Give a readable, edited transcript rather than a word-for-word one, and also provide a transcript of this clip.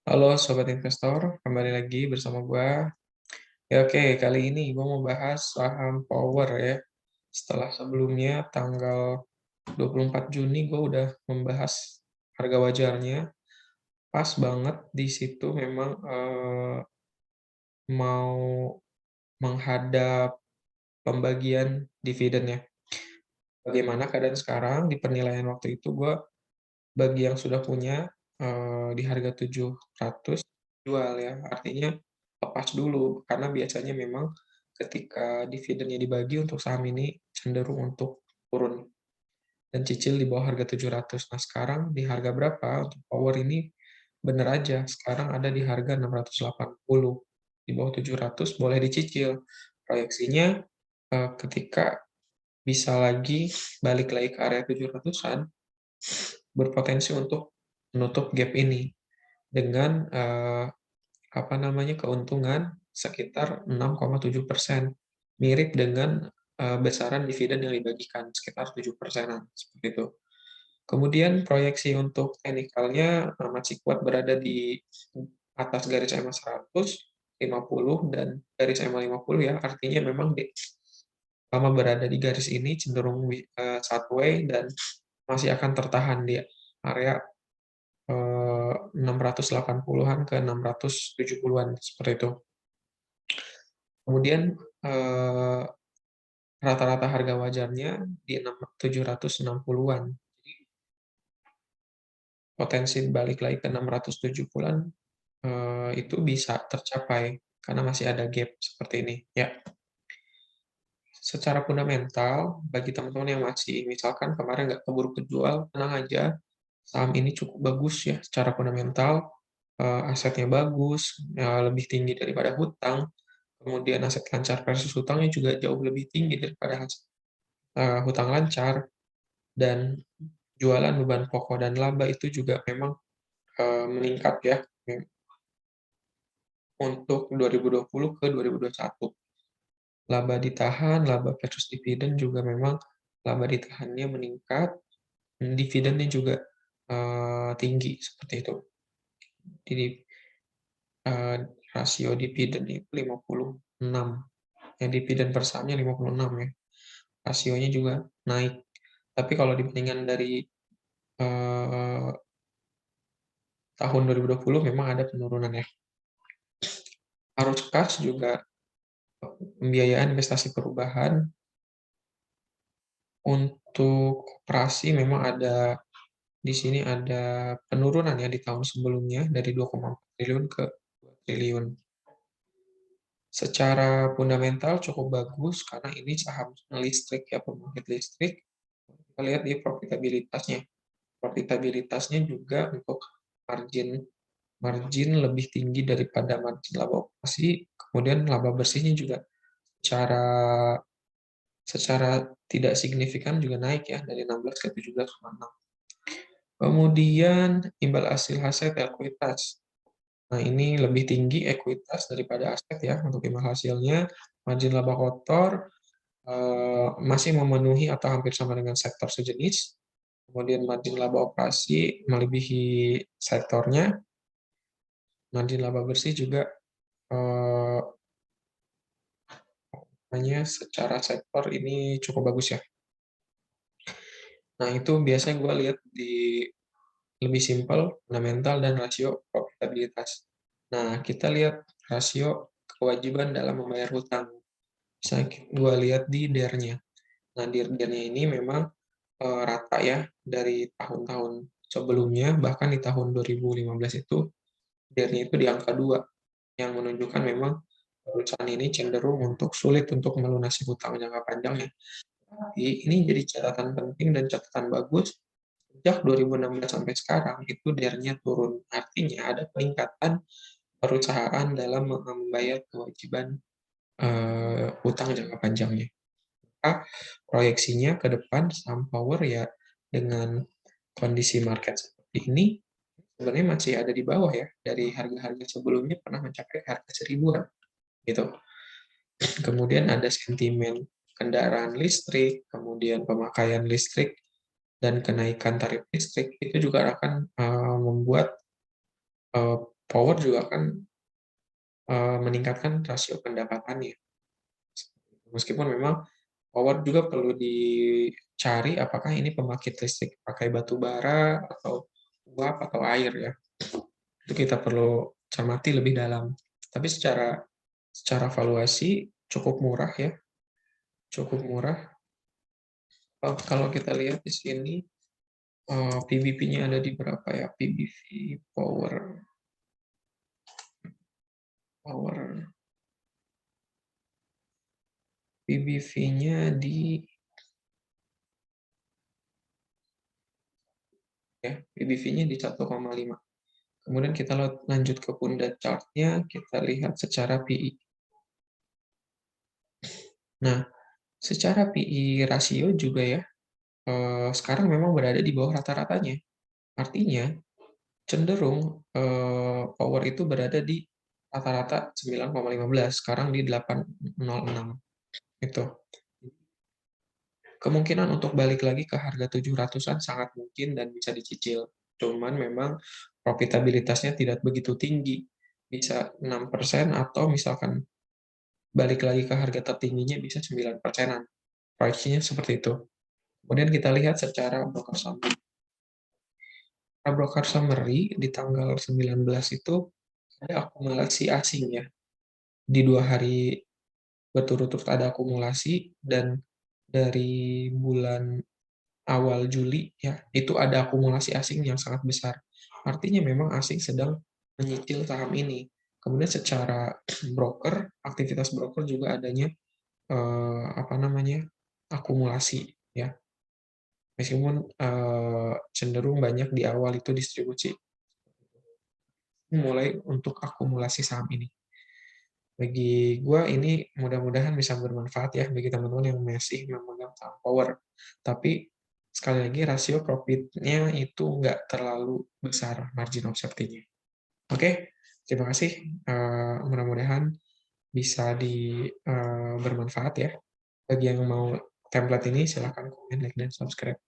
Halo Sobat Investor, kembali lagi bersama gua. Ya oke, kali ini gua mau bahas saham Power ya. Setelah sebelumnya tanggal 24 Juni gua udah membahas harga wajarnya. Pas banget di situ memang mau menghadap pembagian dividennya. Bagaimana keadaan sekarang? Di penilaian waktu itu gua bagi yang sudah punya di harga 700 jual ya. Artinya lepas dulu, karena biasanya memang ketika dividennya dibagi untuk saham ini cenderung untuk turun dan cicil di bawah harga 700. Nah, sekarang di harga berapa untuk Power ini bener aja, sekarang ada di harga 680. Di bawah 700 boleh dicicil. Proyeksinya, ketika bisa lagi balik lagi ke area 700-an, berpotensi untuk menutup gap ini dengan, keuntungan sekitar 6,7%, mirip dengan, besaran dividen yang dibagikan, sekitar 7%-an, seperti itu. Kemudian proyeksi untuk teknikalnya, masih kuat berada di atas garis EMA 100, 50, dan garis EMA 50 ya, artinya memang selama berada di garis ini cenderung sideways dan masih akan tertahan di area 680-an ke 670-an, seperti itu. Kemudian, eee, rata-rata harga wajarnya di 760-an. Jadi potensi balik lagi ke 670-an, itu bisa tercapai karena masih ada gap seperti ini, ya. Secara fundamental, bagi teman-teman yang masih misalkan kemarin nggak keburu kejual, tenang aja, saham ini cukup bagus ya secara fundamental, asetnya bagus, lebih tinggi daripada hutang, kemudian aset lancar versus hutangnya juga jauh lebih tinggi daripada hutang lancar, dan jualan beban pokok dan laba itu juga memang, meningkat ya, untuk 2020 ke 2021. Laba ditahan, laba versus dividen juga memang laba ditahannya meningkat, dividennya juga, tinggi, seperti itu. Jadi, eee, rasio dividen itu 56, ya dividen per sahamnya 56 ya, rasionya juga naik. Tapi kalau dibandingkan dari, eee, tahun 2020 memang ada penurunan ya. Arus kas juga, pembiayaan investasi perubahan untuk koperasi memang ada di sini ada penurunan ya di tahun sebelumnya dari 2,4 triliun ke 2 triliun. Secara fundamental cukup bagus karena ini saham listrik ya, pembangkit listrik. Kita lihat di profitabilitasnya. Profitabilitasnya juga untuk margin margin lebih tinggi daripada margin laba operasi, kemudian laba bersihnya juga secara secara tidak signifikan juga naik ya dari 16 ke 17,6. Kemudian imbal hasil aset ekuitas. Nah, ini lebih tinggi ekuitas daripada aset ya untuk imbal hasilnya. Margin laba kotor masih memenuhi atau hampir sama dengan sektor sejenis. Kemudian margin laba operasi melebihi sektornya. Margin laba bersih juga eee, secara sektor ini cukup bagus ya. Nah, itu biasanya gue lihat di lebih simpel, fundamental, dan rasio profitabilitas. Nah, kita lihat rasio kewajiban dalam membayar hutang. Misalnya gua lihat di DER-nya. Nah, di DER-nya ini memang, rata ya dari tahun-tahun sebelumnya, bahkan di tahun 2015 itu DER-nya itu di angka 2, yang menunjukkan memang perusahaan ini cenderung untuk sulit untuk melunasi hutang jangka panjangnya. Tapi ini jadi catatan penting dan catatan bagus, sejak 2016 sampai sekarang itu DER-nya turun. Artinya ada peningkatan perusahaan dalam membayar kewajiban, hutang jangka panjangnya. Maka proyeksinya ke depan saham Power ya dengan kondisi market seperti ini, sebenarnya masih ada di bawah ya, dari harga-harga sebelumnya pernah mencapai harga 1.000-an, gitu. Kemudian ada sentimen kendaraan listrik, kemudian pemakaian listrik, dan kenaikan tarif listrik, itu juga akan, membuat, Power juga kan meningkatkan rasio pendapatannya. Meskipun memang power juga perlu dicari apakah ini pembangkit listrik pakai batu bara atau uap atau air ya. Itu kita perlu cermati lebih dalam. Tapi secara secara valuasi cukup murah ya, cukup murah. Kalau kita lihat di sini PBV-nya ada di berapa ya? PBV power power PBV-nya di ya, PBV-nya di 1,5. Kemudian kita lanjut ke pundat chart-nya, kita lihat secara PI. Nah, secara PI rasio juga ya, sekarang memang berada di bawah rata-ratanya. Artinya, cenderung power itu berada di rata-rata 9,15, sekarang di 8,06. Itu. Kemungkinan untuk balik lagi ke harga 700-an sangat mungkin dan bisa dicicil. Cuman memang profitabilitasnya tidak begitu tinggi. Bisa 6% atau misalkan balik lagi ke harga tertingginya bisa 9%-an. Proyeksinya seperti itu. Kemudian kita lihat secara broker summary. Broker summary di tanggal 19 itu ada akumulasi asing ya. Di 2 hari berturut-turut ada akumulasi dan dari bulan awal Juli ya, itu ada akumulasi asing yang sangat besar. Artinya memang asing sedang menyicil saham ini. Kemudian secara broker, aktivitas broker juga adanya apa namanya? Akumulasi ya. Meskipun cenderung banyak di awal itu distribusi mulai untuk akumulasi saham ini. Bagi gua ini mudah-mudahan bisa bermanfaat ya bagi teman-teman yang masih memegang saham power. Tapi sekali lagi rasio profitnya itu nggak terlalu besar margin of safety-nya. Oke, terima kasih. Mudah-mudahan bisa bermanfaat ya. Bagi yang mau template ini silahkan komen, like, dan subscribe.